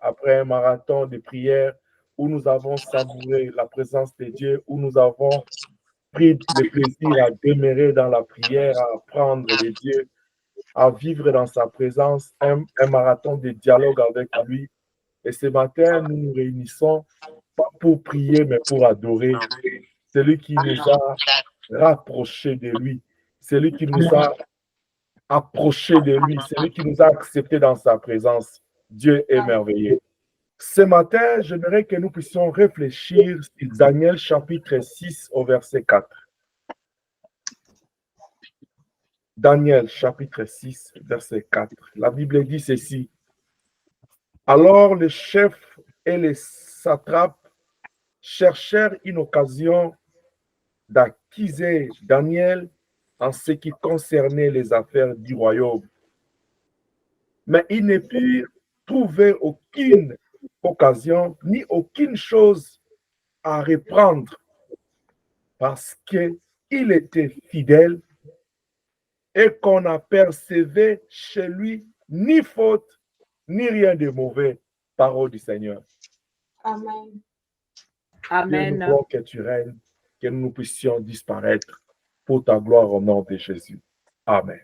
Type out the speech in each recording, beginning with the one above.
après un marathon de prière où nous avons savouré la présence de Dieu, où nous avons pris le plaisir à demeurer dans la prière, à apprendre de Dieu, à vivre dans sa présence, un marathon de dialogue avec lui. Et ce matin, nous nous réunissons pas pour prier, mais pour adorer celui qui nous a rapprochés de lui, celui qui nous a approchés de lui, celui qui nous a acceptés dans sa présence. Dieu est merveilleux. Ce matin, j'aimerais que nous puissions réfléchir sur Daniel chapitre 6 au verset 4. Daniel chapitre 6, verset 4. La Bible dit ceci. Alors les chefs et les satrapes cherchèrent une occasion d'accuser Daniel en ce qui concernait les affaires du royaume. Mais ils ne purent trouver aucune occasion ni aucune chose à reprendre parce qu'il était fidèle et qu'on n'apercevait chez lui ni faute ni rien de mauvais. Parole du Seigneur. Amen. Dieu, nous voulons que tu règnes, que nous puissions disparaître pour ta gloire au nom de Jésus. Amen.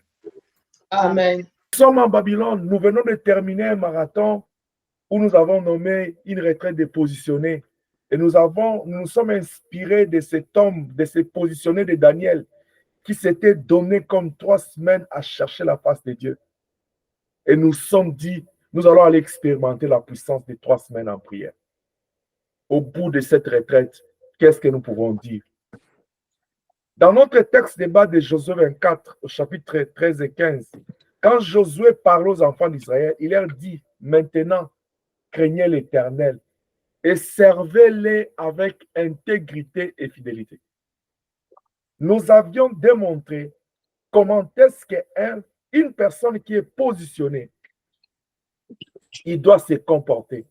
Amen. Nous sommes en Babylone. Nous venons de terminer un marathon où nous avons nommé une retraite de positionner. Et nous sommes inspirés de cet homme, de ce positionné de Daniel, qui s'était donné comme 3 semaines à chercher la face de Dieu. Et nous sommes dit, nous allons aller expérimenter la puissance des 3 semaines en prière. Au bout de cette retraite, qu'est-ce que nous pouvons dire? Dans notre texte débat de Josué 24, au chapitre 13 et 15, quand Josué parle aux enfants d'Israël, il leur dit, maintenant, craignez l'Éternel et servez-les avec intégrité et fidélité. Nous avions démontré comment est-ce qu'une personne qui est positionnée, il doit se comporter.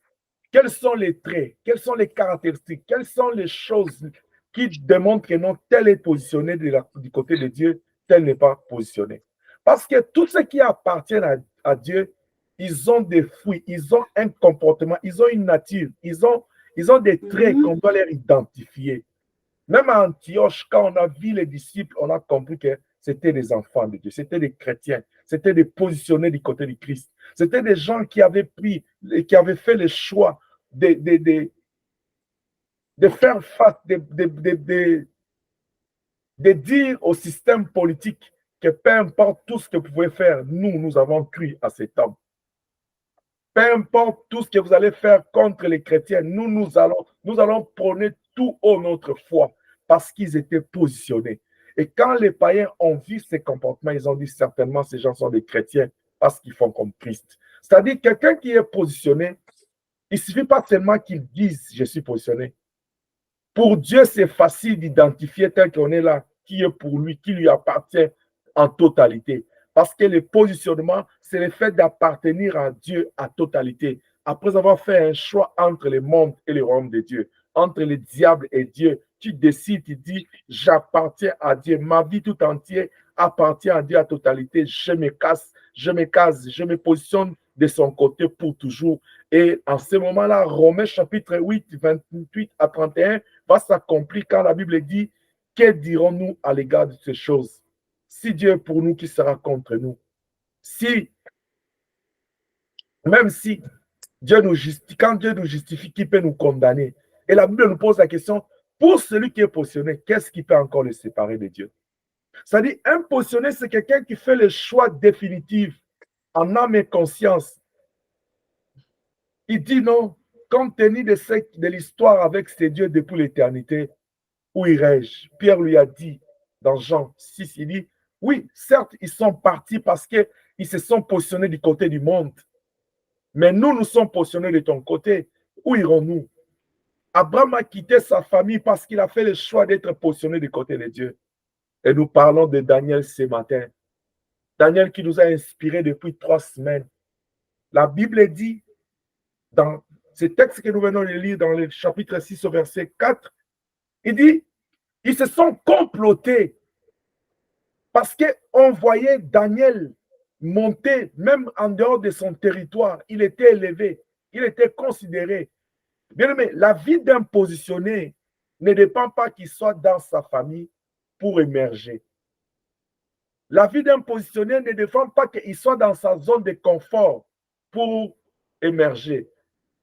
Quels sont les traits, quelles sont les caractéristiques, quelles sont les choses qui démontrent que non, tel est positionné du côté de Dieu, tel n'est pas positionné. Parce que tout ce qui appartient à Dieu, ils ont des fruits, ils ont un comportement, ils ont une nature, ils ont des traits qu'on doit leur identifier. Même à Antioche, quand on a vu les disciples, on a compris que c'était des enfants de Dieu, c'était des chrétiens, c'était des positionnés du côté du Christ. C'était des gens qui avaient pris et qui avaient fait le choix de faire face, de dire au système politique que peu importe tout ce que vous pouvez faire, nous avons cru à cet homme. Peu importe tout ce que vous allez faire contre les chrétiens, nous allons prôner tout haut notre foi parce qu'ils étaient positionnés. Et quand les païens ont vu ces comportements, ils ont dit certainement ces gens sont des chrétiens parce qu'ils font comme Christ. C'est-à-dire quelqu'un qui est positionné, il ne suffit pas seulement qu'il dise je suis positionné. Pour Dieu, c'est facile d'identifier tel qu'on est là, qui est pour lui, qui lui appartient en totalité. Parce que le positionnement, c'est le fait d'appartenir à Dieu à totalité. Après avoir fait un choix entre le monde et le royaume de Dieu, entre le diable et Dieu, tu décides, tu dis, j'appartiens à Dieu. Ma vie tout entière appartient à Dieu à totalité. Je me case, je me positionne de son côté pour toujours. Et en ce moment-là, Romains chapitre 8, 28 à 31 va s'accomplir quand la Bible dit, que dirons-nous à l'égard de ces choses? Si Dieu est pour nous, qui sera contre nous? Même si Dieu nous justifie, quand Dieu nous justifie, qui peut nous condamner? Et la Bible nous pose la question, pour celui qui est positionné, qu'est-ce qui peut encore le séparer de Dieu? C'est-à-dire, un positionné, c'est quelqu'un qui fait le choix définitif en âme et conscience. Il dit non, compte tenu de l'histoire avec ces dieux depuis l'éternité, où irai-je? Pierre lui a dit dans Jean 6, il dit, oui, certes, ils sont partis parce qu'ils se sont positionnés du côté du monde. Mais nous sommes positionnés de ton côté. Où irons-nous? Abraham a quitté sa famille parce qu'il a fait le choix d'être positionné du côté de Dieu. Et nous parlons de Daniel ce matin. Daniel qui nous a inspirés depuis 3 semaines. La Bible dit, dans ce texte que nous venons de lire dans le chapitre 6 au verset 4, il dit, ils se sont complotés parce qu'on voyait Daniel monter, même en dehors de son territoire, il était élevé. Il était considéré. Bien aimé, la vie d'un positionné ne dépend pas qu'il soit dans sa famille pour émerger. La vie d'un positionné ne dépend pas qu'il soit dans sa zone de confort pour émerger,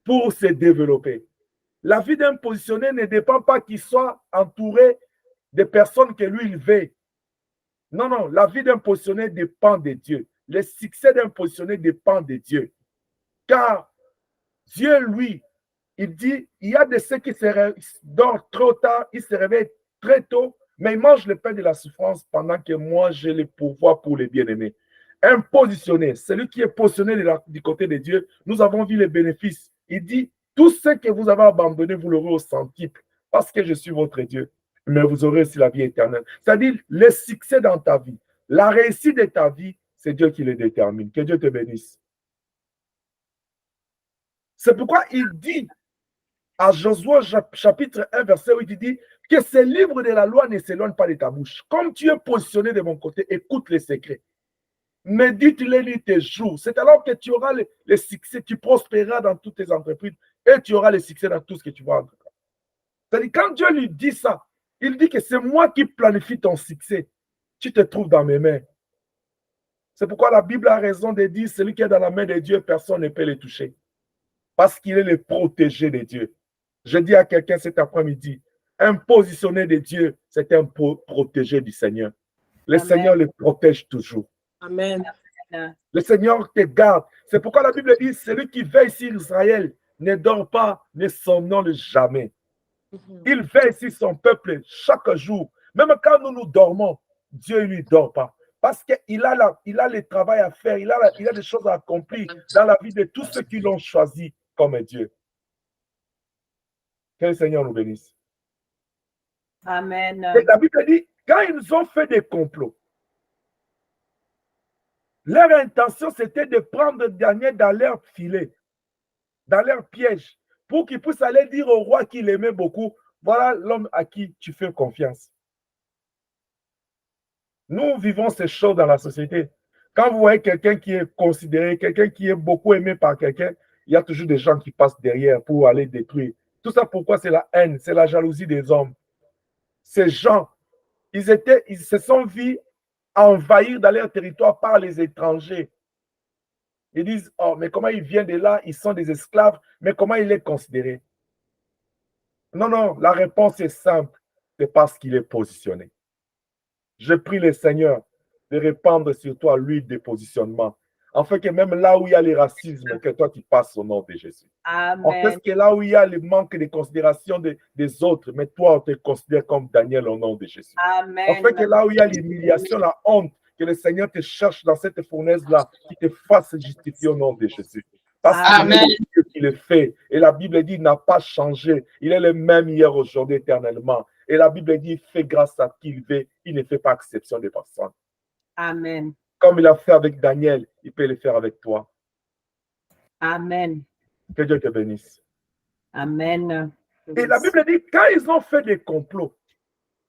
pour se développer. La vie d'un positionné ne dépend pas qu'il soit entouré de personnes que lui, il veut. Non, non, la vie d'un positionné dépend de Dieu. Le succès d'un positionné dépend de Dieu. Car Dieu, lui, il dit, il y a de ceux qui dorment trop tard, ils se réveillent très tôt, mais ils mangent le pain de la souffrance pendant que moi, j'ai le pouvoir pour les bien-aimés. Un positionné, celui qui est positionné du côté de Dieu, nous avons vu les bénéfices. Il dit, tout ce que vous avez abandonné, vous l'aurez au centuple, parce que je suis votre Dieu, mais vous aurez aussi la vie éternelle. C'est-à-dire, le succès dans ta vie, la réussite de ta vie, c'est Dieu qui le détermine. Que Dieu te bénisse. C'est pourquoi il dit à Josué chapitre 1, verset 8, il dit que ces livres de la loi ne s'éloignent pas de ta bouche. Comme tu es positionné de mon côté, écoute les secrets. Médite-les nuit tes jours. C'est alors que tu auras le succès, tu prospéreras dans toutes tes entreprises et tu auras le succès dans tout ce que tu vas entreprendre. C'est-à-dire, quand Dieu lui dit ça, il dit que c'est moi qui planifie ton succès. Tu te trouves dans mes mains. C'est pourquoi la Bible a raison de dire, celui qui est dans la main de Dieu, personne ne peut le toucher. Parce qu'il est le protégé de Dieu. Je dis à quelqu'un cet après-midi, un positionné de Dieu, c'est un protégé du Seigneur. Le Amen. Seigneur le protège toujours. Amen. Le Seigneur te garde. C'est pourquoi la Bible dit, celui qui veille sur Israël ne dort pas, ne somnole jamais. Il veille sur son peuple chaque jour. Même quand nous dormons, Dieu ne lui dort pas. Parce qu'il a le travail à faire, il a des choses à accomplir dans la vie de tous ceux qui l'ont choisi comme Dieu. Que le Seigneur nous bénisse. Amen. Et la Bible dit, quand ils ont fait des complots, leur intention, c'était de prendre Daniel dans leur filet, dans leur piège, pour qu'ils puissent aller dire au roi qu'il aimait beaucoup, voilà l'homme à qui tu fais confiance. Nous vivons ces choses dans la société. Quand vous voyez quelqu'un qui est considéré, quelqu'un qui est beaucoup aimé par quelqu'un, il y a toujours des gens qui passent derrière pour aller détruire. Tout ça, pourquoi? C'est la haine, c'est la jalousie des hommes. Ces gens, ils se sont vus envahir dans leur territoire par les étrangers. Ils disent, oh, mais comment ils viennent de là? Ils sont des esclaves, mais comment il est considéré? Non, non, la réponse est simple, c'est parce qu'il est positionné. Je prie le Seigneur de répandre sur toi l'huile de positionnement, afin que même là où il y a le racisme, que toi tu passes au nom de Jésus. Amen. En fait, que là où il y a le manque de considération des autres, mais toi on te considère comme Daniel au nom de Jésus. Amen. En fait, que là où il y a l'humiliation, la honte, que le Seigneur te cherche dans cette fournaise-là, qui te fasse justifier au nom de Jésus. Parce qu'il est Dieu qui le fait. Et la Bible dit, il n'a pas changé. Il est le même hier, aujourd'hui, éternellement. Et la Bible dit, il fait grâce à qui il veut. Il ne fait pas exception de personne. Amen. Comme il a fait avec Daniel, il peut le faire avec toi. Amen. Que Dieu te bénisse. Amen. Et la Bible dit, quand ils ont fait des complots,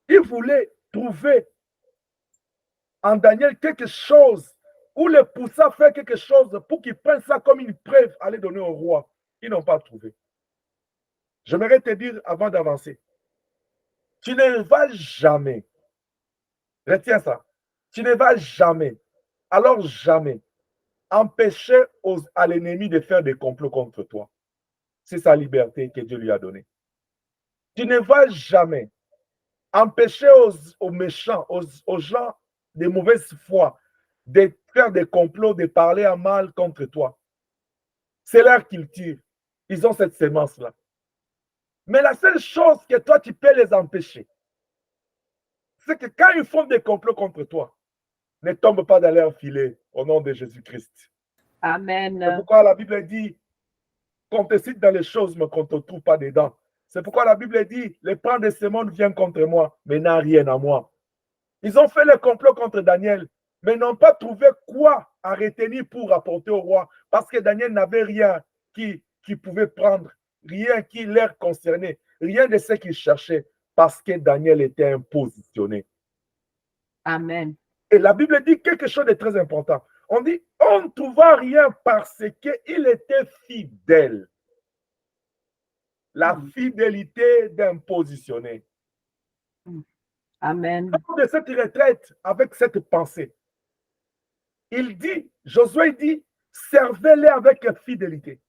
ils voulaient trouver en Daniel quelque chose ou le pousser à faire quelque chose pour qu'il prenne ça comme une preuve à aller donner au roi. Ils n'ont pas trouvé. J'aimerais te dire avant d'avancer, tu ne vas jamais, retiens ça, tu ne vas jamais, alors jamais, empêcher à l'ennemi de faire des complots contre toi. C'est sa liberté que Dieu lui a donnée. Tu ne vas jamais empêcher aux méchants, aux gens de mauvaise foi, de faire des complots, de parler à mal contre toi. C'est là qu'ils tirent. Ils ont cette sémence-là. Mais la seule chose que toi, tu peux les empêcher, c'est que quand ils font des complots contre toi, ne tombe pas dans leur filet au nom de Jésus-Christ. Amen. C'est pourquoi la Bible dit qu'on te cite dans les choses, mais qu'on ne te trouve pas dedans. C'est pourquoi la Bible dit les plans de ce monde viennent contre moi, mais n'a rien à moi. Ils ont fait le complot contre Daniel, mais n'ont pas trouvé quoi à retenir pour rapporter au roi, parce que Daniel n'avait rien qui pouvait prendre, rien qui leur concernait, rien de ce qu'il cherchait, parce que Daniel était impositionné. Amen. Et la Bible dit quelque chose de très important. On dit, On ne trouva rien parce qu'il était fidèle. La fidélité d'un positionné. Amen. De cette retraite avec cette pensée, il dit, Josué dit, servez-les avec fidélité.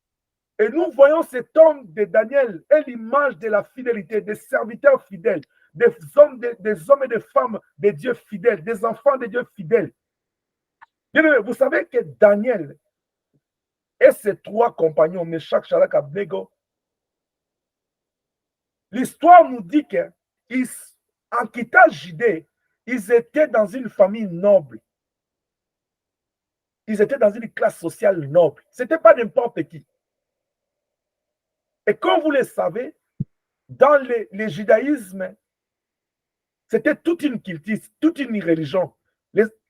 Et nous voyons cet homme de Daniel et l'image de la fidélité, des serviteurs fidèles, des hommes et des femmes de Dieu fidèles, des enfants de Dieu fidèles. Vous savez que Daniel et ses trois compagnons, Meshach, Shadrach, Abednego, l'histoire nous dit qu'en quittant Judée, ils étaient dans une famille noble. Ils étaient dans une classe sociale noble. Ce n'était pas n'importe qui. Et comme vous le savez, dans le judaïsme, c'était toute une culture, toute une religion.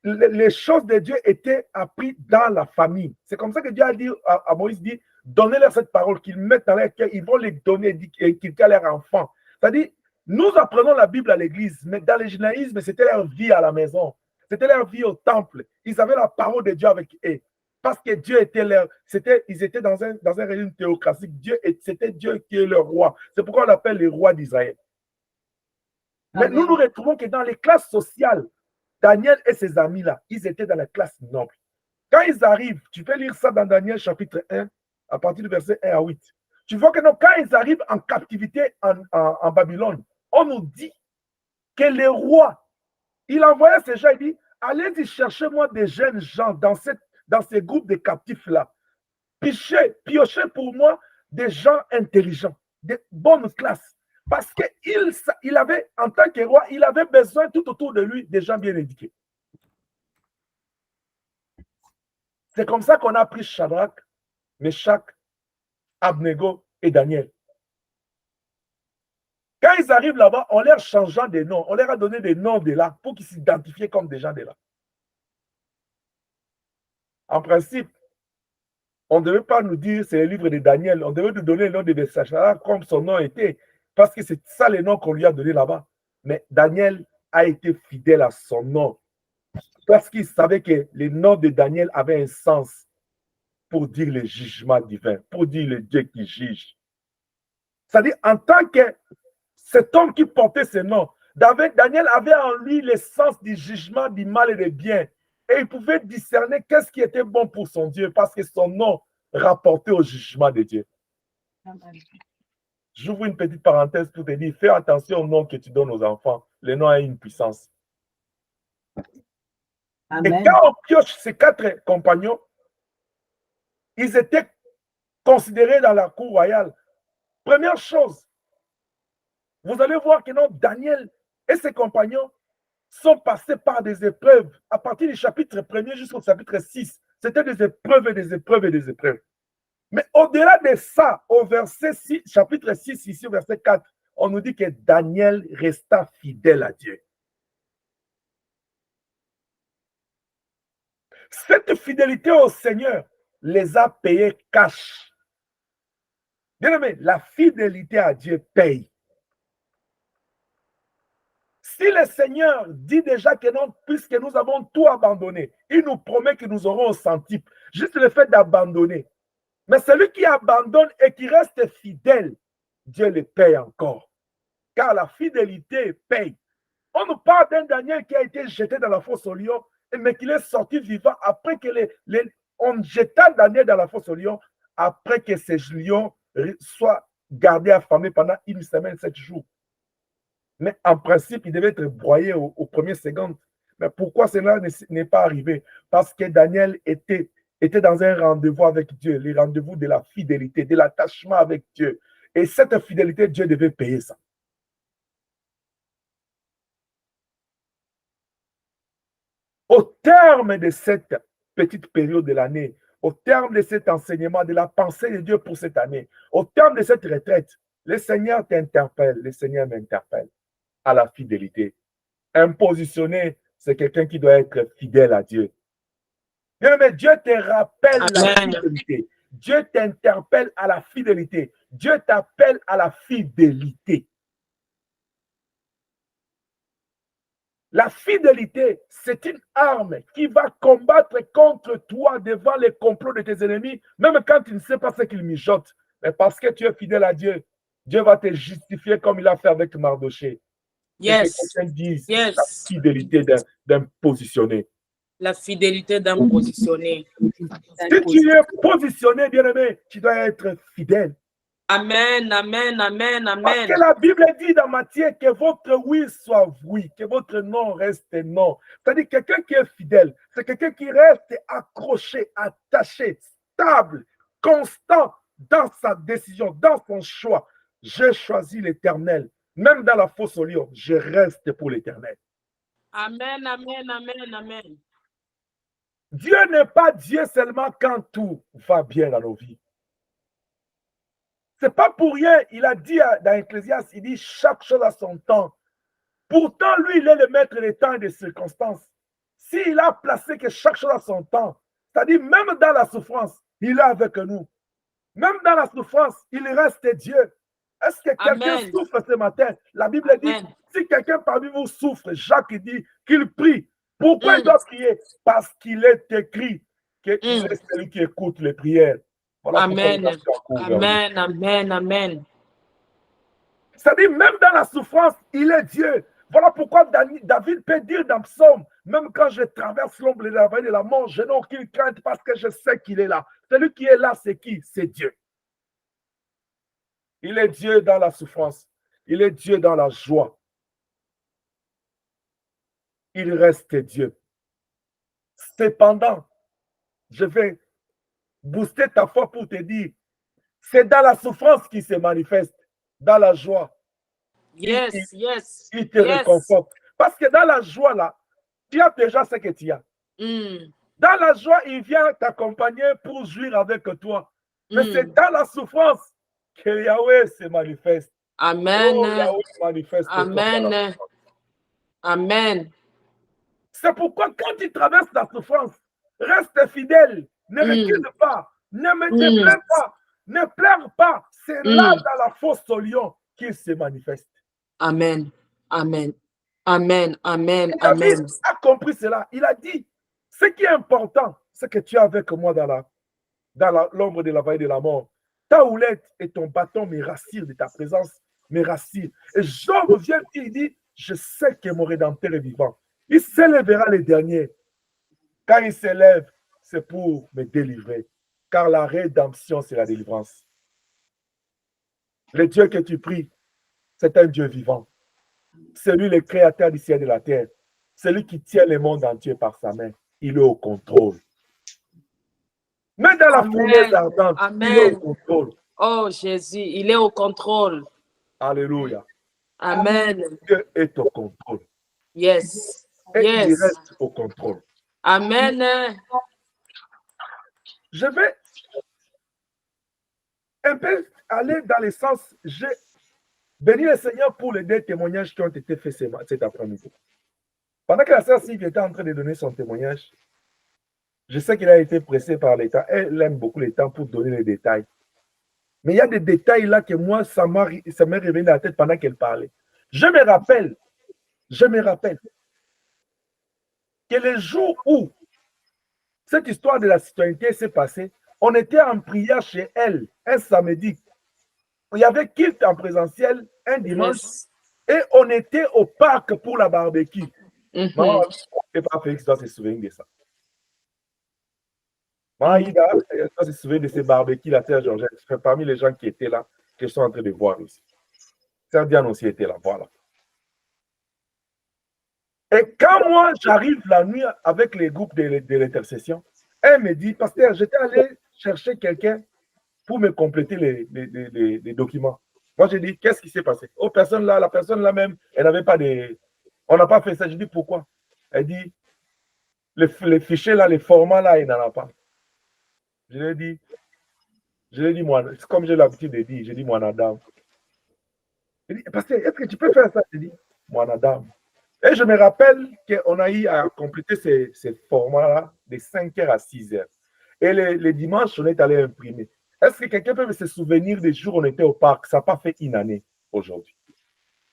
Les choses de Dieu étaient apprises dans la famille. C'est comme ça que Dieu a dit à Moïse, dit, donnez-leur cette parole, qu'ils mettent dans leur cœur, ils vont les donner, qu'ils à leurs enfants. C'est-à-dire, nous apprenons la Bible à l'église, mais dans le judaïsme, c'était leur vie à la maison. C'était leur vie au temple. Ils avaient la parole de Dieu avec eux. Parce que Dieu était leur... Ils étaient dans un régime théocratique. C'était Dieu qui est leur roi. C'est pourquoi on l'appelle les rois d'Israël. Mais nous nous retrouvons que dans les classes sociales, Daniel et ses amis-là, ils étaient dans la classe noble. Quand ils arrivent, tu peux lire ça dans Daniel chapitre 1, à partir du verset 1 à 8. Tu vois que non, quand ils arrivent en captivité en Babylone, on nous dit que les rois, il envoyait ces gens, il dit, allez-y chercher-moi des jeunes gens dans ces groupes de captifs-là. Piochez pour moi des gens intelligents, de bonne classe. Parce qu'il avait, en tant que roi, il avait besoin tout autour de lui des gens bien éduqués. C'est comme ça qu'on a pris Shadrach, Meshach, Abednego et Daniel. Quand ils arrivent là-bas, on leur changeant des noms, on leur a donné des noms de là pour qu'ils s'identifient comme des gens de là. En principe, on ne devait pas nous dire c'est le livre de Daniel, on devait nous donner le nom de Shadrach comme son nom était, parce que c'est ça les noms qu'on lui a donné là-bas. Mais Daniel a été fidèle à son nom, parce qu'il savait que le nom de Daniel avait un sens pour dire le jugement divin, pour dire le Dieu qui juge. C'est-à-dire, en tant que cet homme qui portait ce nom, Daniel avait en lui le sens du jugement du mal et du bien. Et il pouvait discerner qu'est-ce qui était bon pour son Dieu, parce que son nom rapportait au jugement de Dieu. J'ouvre une petite parenthèse pour te dire, fais attention au nom que tu donnes aux enfants. Le nom a une puissance. Amen. Et quand on pioche ces quatre compagnons, ils étaient considérés dans la cour royale. Première chose, vous allez voir que non, Daniel et ses compagnons sont passés par des épreuves à partir du chapitre 1er jusqu'au chapitre 6. C'était des épreuves et des épreuves et des épreuves. Mais au-delà de ça, au verset 6, chapitre 6, ici au verset 4, on nous dit que Daniel resta fidèle à Dieu. Cette fidélité au Seigneur les a payés cash. Bien aimé, la fidélité à Dieu paye. Si le Seigneur dit déjà que non, puisque nous avons tout abandonné, il nous promet que nous aurons au centuple. Juste le fait d'abandonner. Mais celui qui abandonne et qui reste fidèle, Dieu le paye encore. Car la fidélité paye. On nous parle d'un Daniel qui a été jeté dans la fosse au lion, mais qu'il est sorti vivant après que on jeta Daniel dans la fosse au lion, après que ces lions soient gardés affamés pendant 1 semaine, 7 jours. Mais en principe, il devait être broyé au premier seconde. Mais pourquoi cela n'est pas arrivé? Parce que Daniel était dans un rendez-vous avec Dieu, le rendez-vous de la fidélité, de l'attachement avec Dieu. Et cette fidélité, Dieu devait payer ça. Au terme de cette petite période de l'année, au terme de cet enseignement, de la pensée de Dieu pour cette année, au terme de cette retraite, le Seigneur t'interpelle, le Seigneur m'interpelle à la fidélité. Un positionné, c'est quelqu'un qui doit être fidèle à Dieu. Mais Dieu te rappelle la fidélité. Dieu t'interpelle à la fidélité. Dieu t'appelle à la fidélité. La fidélité, c'est une arme qui va combattre contre toi devant les complots de tes ennemis, même quand tu ne sais pas ce qu'ils mijotent. Mais parce que tu es fidèle à Dieu, Dieu va te justifier comme il a fait avec Mardoché. Et que Yes. quelqu'un dise la Yes. fidélité d'un positionné. La fidélité d'un positionné. Si tu es positionné, bien-aimé, tu dois être fidèle. Amen, amen, amen, Parce amen. que la Bible dit dans Matthieu que votre oui soit oui, que votre non reste non. C'est-à-dire quelqu'un qui est fidèle, c'est quelqu'un qui reste accroché, attaché, stable, constant dans sa décision, dans son choix. J'ai choisi l'Éternel. Même dans la fosse au lion, je reste pour l'Éternel. Amen, amen, amen, amen. Dieu n'est pas Dieu seulement quand tout va bien dans nos vies. C'est pas pour rien, il a dit dans Ecclésiaste, il dit chaque chose a son temps. Pourtant, lui, il est le maître des temps et des circonstances. S'il a placé que chaque chose a son temps, c'est-à-dire même dans la souffrance, il est avec nous. Même dans la souffrance, il reste Dieu. Est-ce que quelqu'un Amen. souffre ce matin? La Bible dit, Amen. si quelqu'un parmi vous souffre, Jacques dit qu'il prie. Pourquoi il doit prier? Parce qu'il est écrit qu'il est celui qui écoute les prières. Voilà pourquoi Amen. il doit se recourir. Amen, amen, amen. C'est-à-dire, même dans la souffrance, il est Dieu. Voilà pourquoi David peut dire dans Psaume, même quand je traverse l'ombre de la vallée de la mort, je n'ai aucune crainte parce que je sais qu'il est là. Celui qui est là, c'est qui? C'est Dieu. Il est Dieu dans la souffrance. Il est Dieu dans la joie. Il reste Dieu. Cependant, je vais booster ta foi pour te dire, c'est dans la souffrance qu'il se manifeste, dans la joie. Yes, yes. Il te Yes. réconforte. Parce que dans la joie, là, tu as déjà ce que tu as. Dans la joie, il vient t'accompagner pour jouir avec toi. Mais c'est dans la souffrance que Yahweh se manifeste. Amen. Oh, Yahweh se manifeste. Amen. Amen. C'est pourquoi quand tu traverses la souffrance, reste fidèle. Ne recule pas. Ne pleure pas. Ne pleure pas. C'est là, dans la fosse au lion, qu'il se manifeste. Amen. Amen. Amen. Amen. David Amen. a compris cela. Il a dit, ce qui est important, c'est que tu es avec moi dans l'ombre de la vallée de la mort. Ta houlette et ton bâton me rassurent de ta présence, me rassurent. Et Job vient, il dit, je sais que mon Rédempteur est vivant. Il s'élèvera le dernier. Quand il s'élève, c'est pour me délivrer. Car la rédemption, c'est la délivrance. Le Dieu que tu pries, c'est un Dieu vivant. C'est lui le créateur du ciel et de la terre. C'est lui qui tient le monde entier par sa main. Il est au contrôle. Mais dans la fournaise ardente, il est au contrôle. Oh Jésus, il est au contrôle. Alléluia. Amen. Dieu est au contrôle. Yes. Et il Yes. reste au contrôle. Amen. Je vais un peu aller dans le sens, j'ai béni le Seigneur pour les deux témoignages qui ont été faits cet après-midi. Pendant que la sœur Sylvie était en train de donner son témoignage, je sais qu'il a été pressé par l'État. Elle aime beaucoup les temps pour donner les détails. Mais il y a des détails là que moi, ça m'est revenu dans la tête pendant qu'elle parlait. Je me rappelle que le jour où cette histoire de la citoyenneté s'est passée, on était en prière chez elle un samedi. Il y avait culte en présentiel un dimanche et on était au parc pour la barbecue. Maman, et pas Félix doit se souvenir de ça. Maman Ida doit se souvenir de ces barbecues, la sœur Georgette. C'est parmi les gens qui étaient là, que je suis en train de voir ici. Sœur Diane aussi était là, voilà. Et quand moi, j'arrive la nuit avec les groupes de l'intercession, elle me dit, pasteur, j'étais allé chercher quelqu'un pour me compléter les documents. Moi, j'ai dit, qu'est-ce qui s'est passé? Oh, la personne là même, elle n'avait pas de... On n'a pas fait ça. Je dis, pourquoi? Elle dit, les fichiers là, les formats là, il n'en a pas. Je lui ai dit, moi, comme j'ai l'habitude de dire, j'ai dit, moi, madame. Elle dit, pasteur, est-ce que tu peux faire ça? J'ai dit, moi, madame. Et je me rappelle qu'on a eu à compléter ces formats-là de 5h à 6h. Et les dimanches, on est allé imprimer. Est-ce que quelqu'un peut se souvenir des jours où on était au parc? Ça n'a pas fait une année aujourd'hui.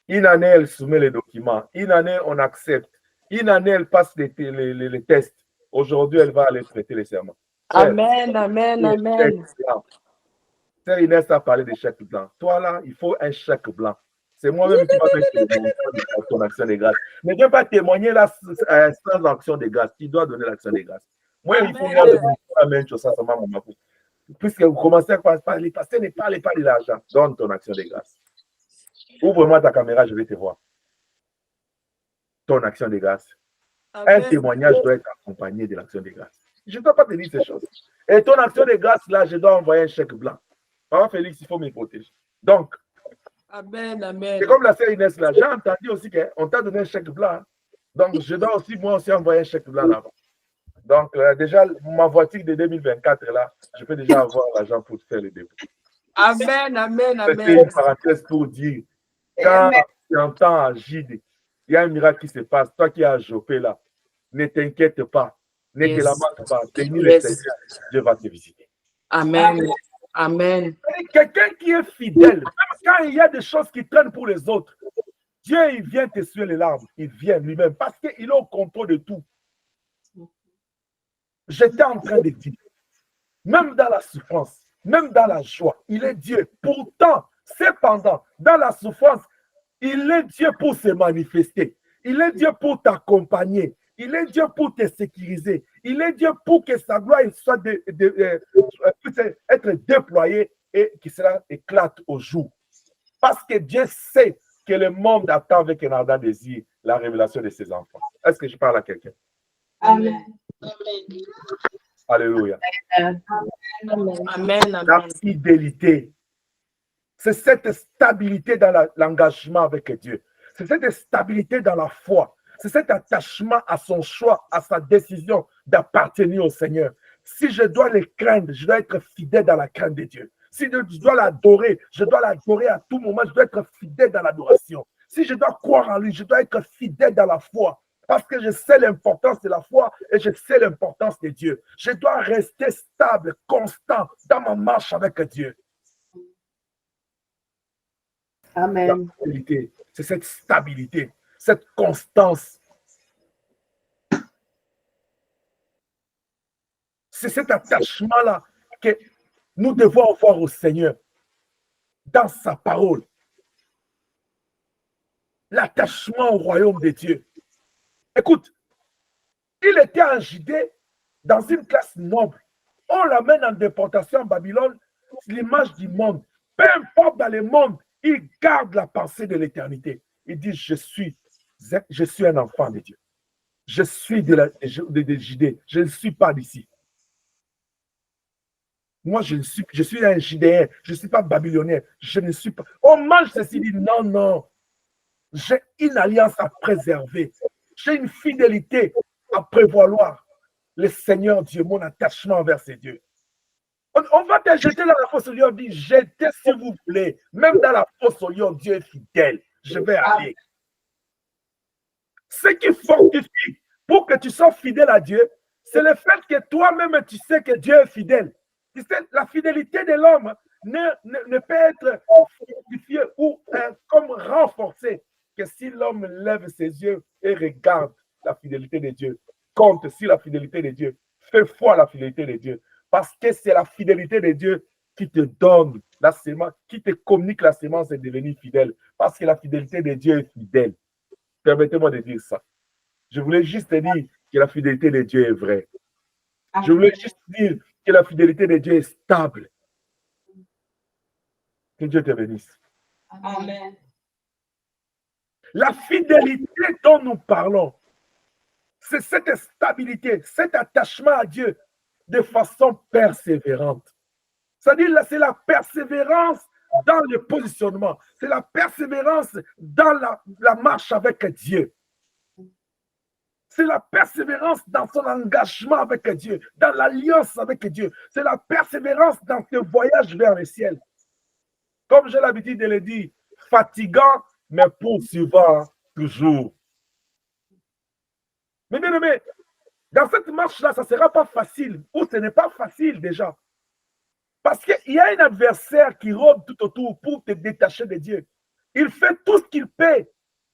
Une année, elle soumet les documents. Une année, on accepte. Une année, elle passe les tests. Aujourd'hui, elle va aller prêter les serments. Frère, Amen, amen, amen. Sœur Inès a parlé de chèque blanc. Toi, là, il faut un chèque blanc. C'est moi-même qui va mettre le montant de ton action de grâce. Ne viens pas témoigner là sans action de grâce. Qui doit donner l'action de grâce? Moi, il faut Amen. la même chose, ça m'a mon puisque vous commencez à parler, pasteur, ne parlez pas de l'argent. Donne ton action de grâce. Ouvre-moi ta caméra, je vais te voir. Ton action de grâce. Un Amen. témoignage doit être accompagné de l'action de grâce. Je ne dois pas te dire ces choses. Et ton action de grâce, là, je dois envoyer un chèque blanc. Papa Félix, il faut me protéger. Donc, Amen, amen. c'est comme la sœur Inès là. J'ai entendu aussi qu'on t'a donné un chèque blanc. Donc, je dois aussi, moi aussi, envoyer un chèque blanc là-bas. Donc, déjà, ma voiture de 2024 là, je peux déjà avoir l'argent pour faire le dépôt. Amen, amen, C'est amen. une parenthèse pour dire, quand tu entends à Gide, il y a un miracle qui se passe. Toi qui as Jopé là, ne t'inquiète pas. Ne te lamente pas. Bénis le Yes. Seigneur. Dieu va te visiter. Amen, amen. Quelqu'un qui est fidèle, même quand il y a des choses qui traînent pour les autres, Dieu, il vient te suer les larmes. Il vient lui-même parce qu'il est au contrôle de tout. J'étais en train de dire, même dans la souffrance, même dans la joie, il est Dieu. Pourtant, cependant, dans la souffrance, il est Dieu pour se manifester. Il est Dieu pour t'accompagner. Il est Dieu pour te sécuriser. Il est Dieu pour que sa gloire soit puisse être déployée et que cela éclate au jour. Parce que Dieu sait que le monde attend avec un ardent désir la révélation de ses enfants. Est-ce que je parle à quelqu'un? Amen. Alléluia. Amen, La amen. fidélité, c'est cette stabilité dans l'engagement avec Dieu. C'est cette stabilité dans la foi. C'est cet attachement à son choix, à sa décision d'appartenir au Seigneur. Si je dois le craindre, je dois être fidèle dans la crainte de Dieu. Si je dois l'adorer, je dois l'adorer à tout moment. Je dois être fidèle dans l'adoration. Si je dois croire en lui, je dois être fidèle dans la foi. Parce que je sais l'importance de la foi et je sais l'importance de Dieu. Je dois rester stable, constant dans ma marche avec Dieu. Amen. C'est cette stabilité, cette constance. C'est cet attachement-là que nous devons avoir au Seigneur dans sa parole. L'attachement au royaume de Dieu. Écoute, il était en Judée dans une classe noble. On l'amène en déportation en Babylone, l'image du monde. Peu importe dans le monde, il garde la pensée de l'éternité. Il dit, je suis un enfant de Dieu. Je suis de Judée. Je ne suis pas d'ici. Moi, je suis un Judéen. Je ne suis pas babylonien. Je ne suis pas. On mange ceci, dit non, non. J'ai une alliance à préserver. J'ai une fidélité à prévaloir. Le Seigneur Dieu, mon attachement envers ces dieux. On va te jeter dans la fosse au lion, on dit, jetez si vous voulez. Même dans la fosse au lion, Dieu est fidèle. Je vais aller. Ce qui fortifie pour que tu sois fidèle à Dieu, c'est le fait que toi-même, tu sais que Dieu est fidèle. Tu sais, la fidélité de l'homme ne peut être fortifiée ou comme renforcée que si l'homme lève ses yeux et regarde la fidélité de Dieu, compte sur la fidélité de Dieu, fais foi à la fidélité de Dieu. Parce que c'est la fidélité de Dieu qui te donne la sémence, qui te communique la sémence de devenir fidèle. Parce que la fidélité de Dieu est fidèle. Permettez-moi de dire ça. Je voulais juste dire que la fidélité de Dieu est vraie. Je voulais juste dire que la fidélité de Dieu est stable. Que Dieu te bénisse. Amen. La fidélité dont nous parlons, c'est cette stabilité, cet attachement à Dieu de façon persévérante. C'est-à-dire, c'est la persévérance dans le positionnement. C'est la persévérance dans la marche avec Dieu. C'est la persévérance dans son engagement avec Dieu, dans l'alliance avec Dieu. C'est la persévérance dans ce voyage vers le ciel. Comme j'ai l'habitude de le dire, fatigant, mais poursuivant toujours. Mais bien aimé, dans cette marche-là, ça ne sera pas facile, ou ce n'est pas facile déjà. Parce qu'il y a un adversaire qui rôde tout autour pour te détacher de Dieu. Il fait tout ce qu'il peut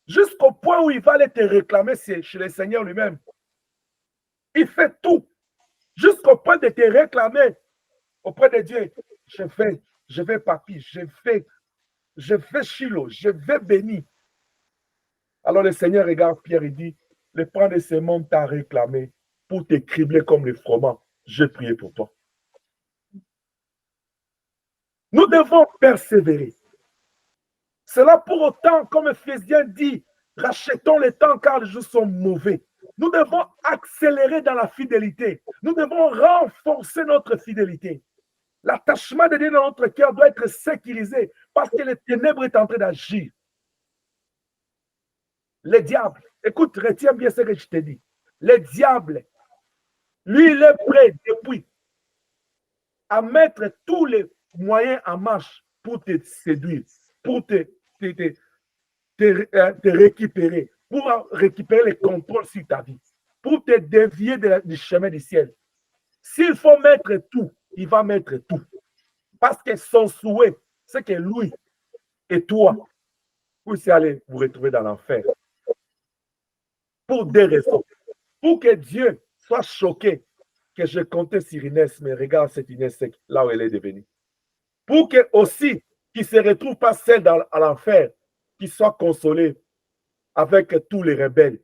Jusqu'au point où il va aller te réclamer chez le Seigneur lui-même. Il fait tout. Jusqu'au point de te réclamer auprès de Dieu. Je vais papi, je vais Shiloh, je vais béni. Alors le Seigneur regarde Pierre et dit, le prince de ce monde t'a réclamé pour te cribler comme le froment. Je prie pour toi. Nous devons persévérer. Cela pour autant, comme Ephésiens dit, rachetons le temps car les jours sont mauvais. Nous devons accélérer dans la fidélité. Nous devons renforcer notre fidélité. L'attachement de Dieu dans notre cœur doit être sécurisé parce que les ténèbres est en train d'agir. Le diable, écoute, retiens bien ce que je te dis. Le diable, lui, il est prêt depuis à mettre tous les moyens en marche pour te séduire, pour te récupérer, pour récupérer le contrôle sur ta vie, pour te dévier du chemin du ciel. S'il faut mettre tout, il va mettre tout. Parce que son souhait, c'est que lui et toi, vous allez vous retrouver dans l'enfer. Pour des raisons. Pour que Dieu soit choqué que je comptais sur Inès, mais regarde cette Inès là où elle est devenue. Pour que aussi, qu'il ne se retrouve pas seul à l'enfer, qu'il soit consolé avec tous les rebelles.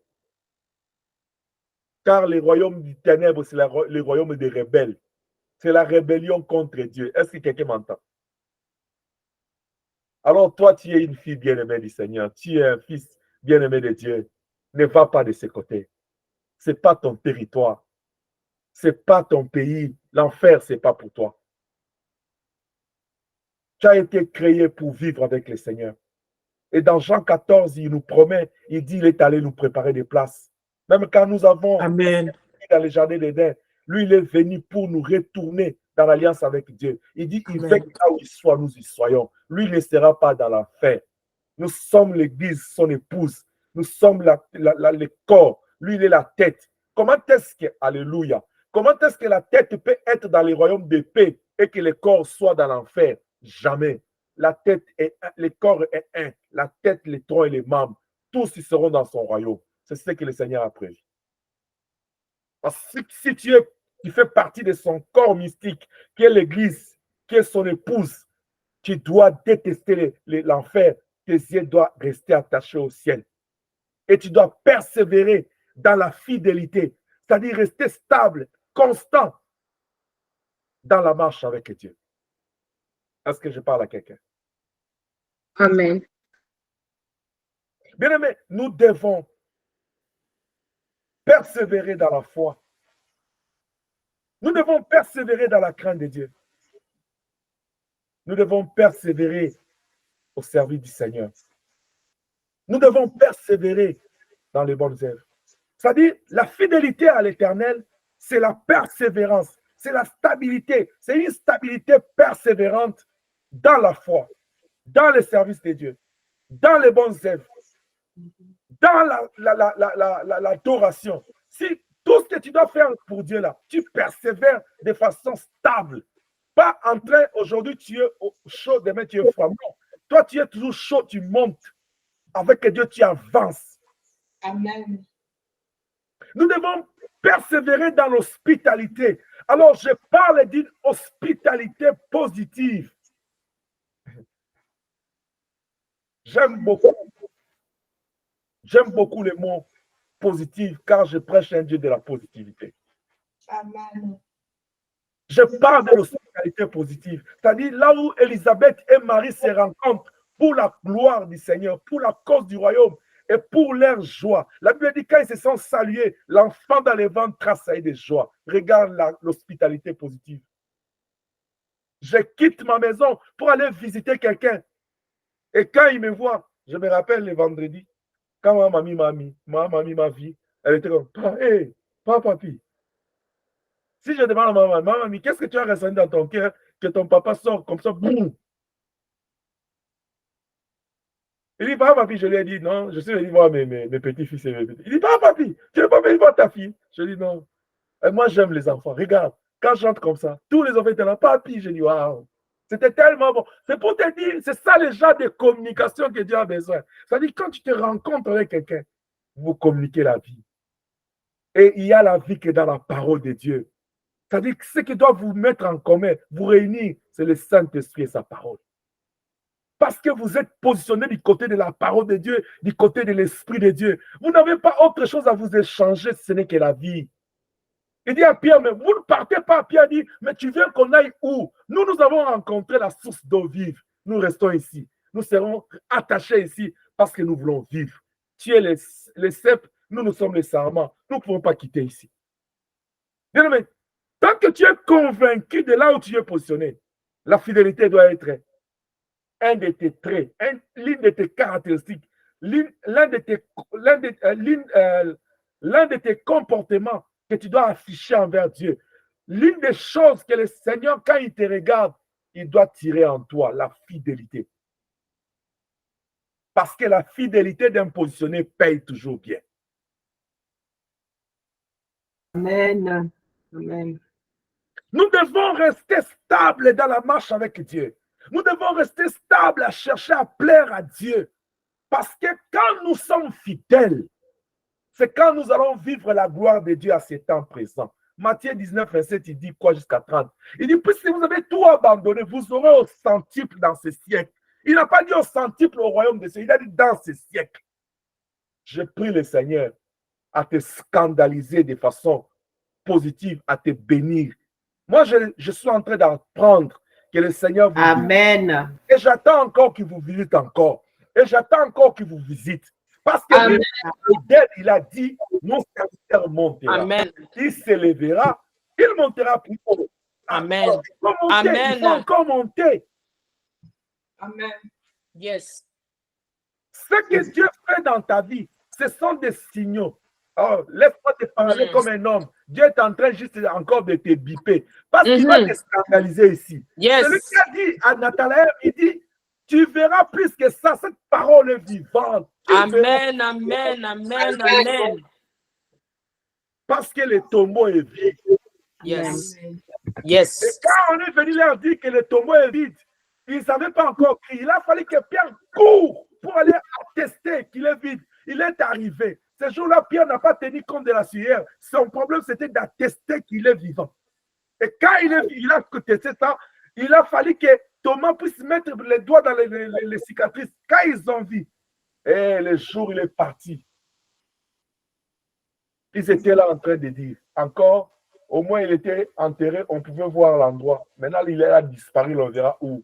Car le royaume du ténèbre, c'est le royaume des rebelles. C'est la rébellion contre Dieu. Est-ce que quelqu'un m'entend? Alors toi, tu es une fille bien-aimée du Seigneur. Tu es un fils bien-aimé de Dieu. Ne va pas de ce côté. Ce n'est pas ton territoire. Ce n'est pas ton pays. L'enfer, ce n'est pas pour toi. Tu as été créé pour vivre avec le Seigneur. Et dans Jean 14, il nous promet, il dit, il est allé nous préparer des places. Même quand nous avons Amen. dans le jardin d'Éden, lui, il est venu pour nous retourner dans l'alliance avec Dieu. Il dit, il veut que là où il soit, nous y soyons. Lui, il ne sera pas dans l'enfer. Nous sommes l'Église, son épouse. Nous sommes le corps. Lui, il est la tête. Comment est-ce que, alléluia, comment est-ce que la tête peut être dans les royaumes de paix et que le corps soit dans l'enfer? Jamais. La tête est un, le corps est un. La tête, les troncs et les membres, tous ils seront dans son royaume. C'est ce que le Seigneur a prévu. Parce que si tu fais partie de son corps mystique, qui est l'Église, qui est son épouse, tu dois détester l'enfer. Tes yeux doivent rester attachés au ciel. Et tu dois persévérer dans la fidélité, c'est-à-dire rester stable, constant dans la marche avec Dieu. Est-ce que je parle à quelqu'un? Amen. Bien aimé, nous devons persévérer dans la foi. Nous devons persévérer dans la crainte de Dieu. Nous devons persévérer au service du Seigneur. Nous devons persévérer dans les bonnes œuvres. C'est-à-dire, la fidélité à l'Éternel, c'est la persévérance, c'est la stabilité, c'est une stabilité persévérante dans la foi, dans le service de Dieu, dans les bonnes œuvres, dans l'adoration. Si tout ce que tu dois faire pour Dieu là, tu persévères de façon stable. Pas en train, aujourd'hui tu es chaud, demain tu es froid. Non. Toi tu es toujours chaud, tu montes. Avec Dieu, tu avances. Amen. Nous devons persévérer dans l'hospitalité. Alors, je parle d'une hospitalité positive. J'aime beaucoup les mots positifs car je prêche un Dieu de la positivité. Amen. Je parle de l'hospitalité positive. C'est-à-dire là où Élisabeth et Marie se rencontrent pour la gloire du Seigneur, pour la cause du royaume et pour leur joie. La Bible dit quand ils se sont salués, l'enfant dans les ventres tressaillit de joie. Regarde l'hospitalité positive. Je quitte ma maison pour aller visiter quelqu'un. Et quand il me voit, je me rappelle le vendredi, quand ma mamie m'a vu, elle était comme, hey, papi. Si je demande à ma mamie, qu'est-ce que tu as ressenti dans ton cœur que ton papa sort comme ça, boum. Il dit, papi, je lui ai dit, non, je suis venu voir mes petits-fils et mes petits. Il dit, papi, tu n'es pas venu voir ta fille. Je lui dis, non. Et moi, j'aime les enfants. Regarde, quand je rentre comme ça, tous les enfants étaient là, papi, je dis, waouh. C'était tellement bon. C'est pour te dire, c'est ça le genre de communication que Dieu a besoin. C'est-à-dire, quand tu te rencontres avec quelqu'un, vous communiquez la vie. Et il y a la vie qui est dans la parole de Dieu. C'est-à-dire que ce qui doit vous mettre en commun, vous réunir, c'est le Saint-Esprit et sa parole. Parce que vous êtes positionné du côté de la parole de Dieu, du côté de l'Esprit de Dieu. Vous n'avez pas autre chose à vous échanger, ce n'est que la vie. Il dit à Pierre, mais vous ne partez pas. Pierre dit, mais tu veux qu'on aille où? Nous avons rencontré la source d'eau vive. Nous restons ici. Nous serons attachés ici parce que nous voulons vivre. Tu es les cèpes, nous sommes les sarments. Nous ne pouvons pas quitter ici. Bien, mais tant que tu es convaincu de là où tu es positionné, la fidélité doit être un de tes traits, l'une de tes caractéristiques, l'un de tes comportements que tu dois afficher envers Dieu. L'une des choses que le Seigneur, quand il te regarde, il doit tirer en toi la fidélité. Parce que la fidélité d'un positionné paye toujours bien. Amen. Amen. Nous devons rester stables dans la marche avec Dieu. Nous devons rester stables à chercher à plaire à Dieu. Parce que quand nous sommes fidèles, c'est quand nous allons vivre la gloire de Dieu à ce temps présent. Matthieu 19, verset, il dit quoi jusqu'à 30? Il dit, puisque vous avez tout abandonné, vous aurez au centuple dans ce siècle. Il n'a pas dit au centuple au royaume de Dieu, il a dit dans ce siècle. Je prie le Seigneur à te scandaliser de façon positive, à te bénir. Moi, je suis en train d'apprendre que le Seigneur vous Amen. visite. Et j'attends encore qu'il vous visite encore. Et j'attends encore qu'il vous visite. Parce que il a dit, mon serviteur montera. Amen. Il s'élèvera, il montera plus haut. Amen. Il faut encore monter. Amen. Yes. Ce que Dieu fait dans ta vie, ce sont des signaux. Oh, laisse-moi te parler comme un homme. Dieu est en train juste encore de te biper. Parce qu'il va te scandaliser ici. Yes. Celui qui a dit à Nathanaël, il dit, tu verras plus que ça, cette parole est vivante. Amen, amen, amen, amen. Parce que le tombeau est vide. Yes. Amen. Yes. Et quand on est venu leur dire que le tombeau est vide, ils ne savaient pas encore crier. Il a fallu que Pierre court pour aller attester qu'il est vide. Il est arrivé. Ce jour-là, Pierre n'a pas tenu compte de la sueur. Son problème, c'était d'attester qu'il est vivant. Et quand il a testé ça, il a fallu que Thomas puisse mettre les doigts dans les cicatrices. Quand ils ont vu, et le jour il est parti, ils étaient là en train de dire, encore, au moins il était enterré, on pouvait voir l'endroit. Maintenant, il a disparu, on verra où.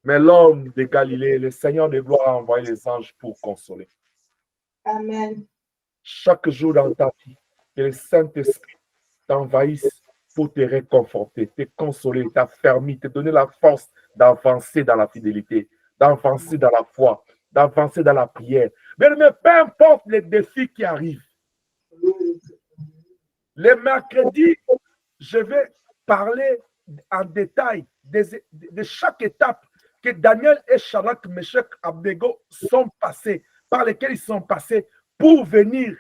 Mais l'homme de Galilée, le Seigneur de gloire a envoyé les anges pour consoler. Amen. Chaque jour dans ta vie, que le Saint-Esprit t'envahisse pour te réconforter, te consoler, t'affermir, te donner la force d'avancer dans la fidélité, d'avancer dans la foi, d'avancer dans la prière. Mais peu importe les défis qui arrivent, le mercredi, je vais parler en détail de chaque étape que Daniel et Shadrach, Meshach, Abednego sont passés, par lesquels ils sont passés pour venir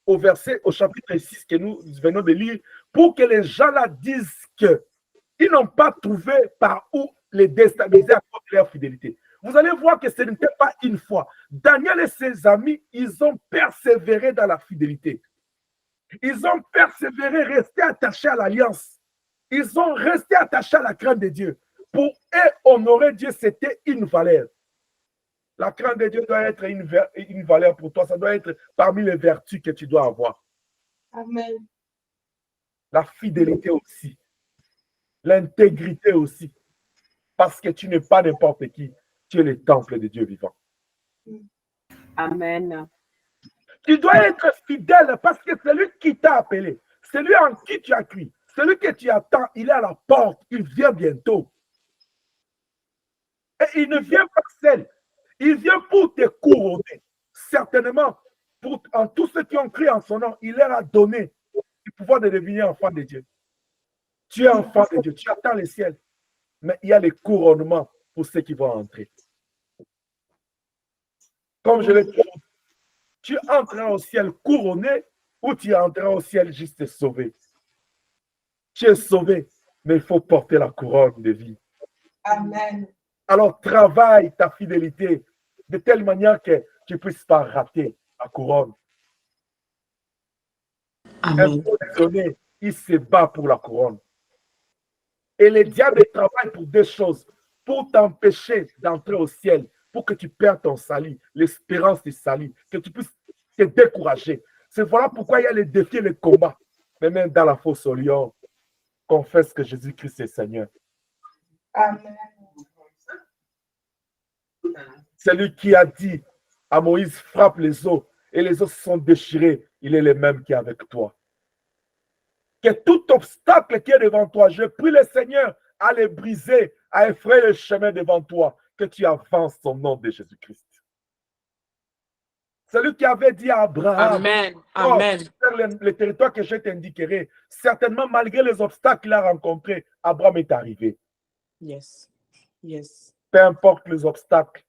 au chapitre 6 que nous venons de lire, pour que les gens là disent qu'ils n'ont pas trouvé par où les déstabiliser à cause de leur fidélité. Vous allez voir que ce n'était pas une fois. Daniel et ses amis, ils ont persévéré dans la fidélité. Ils ont persévéré, resté attachés à l'alliance. Ils ont resté attachés à la crainte de Dieu. Pour eux, honorer Dieu, c'était une valeur. La crainte de Dieu doit être une valeur pour toi. Ça doit être parmi les vertus que tu dois avoir. Amen. La fidélité aussi. L'intégrité aussi. Parce que tu n'es pas n'importe qui. Tu es le temple de Dieu vivant. Amen. Tu dois être fidèle parce que c'est lui qui t'a appelé. Celui en qui tu as crié. Celui que tu attends, il est à la porte. Il vient bientôt. Et il ne vient pas seul. Il vient pour te couronner. Certainement, en tous ceux qui ont crié en son nom, il leur a donné le pouvoir de devenir enfant de Dieu. Tu es enfant de Dieu, tu attends le ciel. Mais il y a les couronnements pour ceux qui vont entrer. Comme je l'ai dit, tu entreras au ciel couronné ou tu entreras au ciel juste sauvé. Tu es sauvé, mais il faut porter la couronne de vie. Amen. Alors travaille ta fidélité de telle manière que tu ne puisses pas rater la couronne. Un Amen. positionné, il se bat pour la couronne. Et le diable travaille pour deux choses. Pour t'empêcher d'entrer au ciel, pour que tu perdes ton salut, l'espérance du salut, que tu puisses te décourager. C'est voilà pourquoi il y a les défis et les combats. Mais même dans la fosse au lion, confesse que Jésus-Christ est Seigneur. Amen. C'est lui qui a dit à Moïse, frappe les eaux, et les eaux se sont déchirées. Il est le même qui est avec toi. Que tout obstacle qui est devant toi, je prie le Seigneur à les briser, à effrayer le chemin devant toi, que tu avances au nom de Jésus-Christ. C'est lui qui avait dit à Abraham, Amen. oh, Amen. sur le territoire que je t'indiquerai, certainement malgré les obstacles qu'il a rencontrés, Abraham est arrivé. Yes. Yes. Peu importe les obstacles,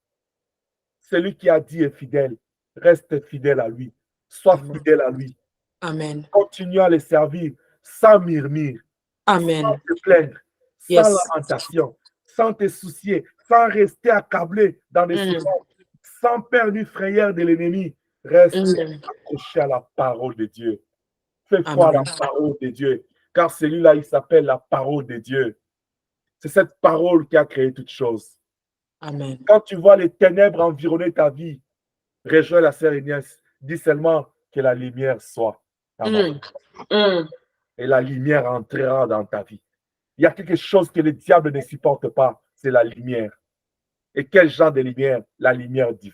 celui qui a dit est fidèle, reste fidèle à lui, sois fidèle à lui, Amen. continue à le servir sans murmure, Amen. sans te plaindre, sans Yes. lamentation, sans te soucier, sans rester accablé dans des Mm. souffrances, sans perdre une frayeur de l'ennemi. Reste Mm. accroché à la parole de Dieu. Fais foi à la Amen. parole de Dieu, car celui-là, il s'appelle la parole de Dieu. C'est cette parole qui a créé toutes choses. Amen. Quand tu vois les ténèbres environner ta vie, rejoins la sœur Inès. Dis seulement que la lumière soit. Mm. Mm. Et la lumière entrera dans ta vie. Il y a quelque chose que le diable ne supporte pas, c'est la lumière. Et quel genre de lumière? La lumière divine.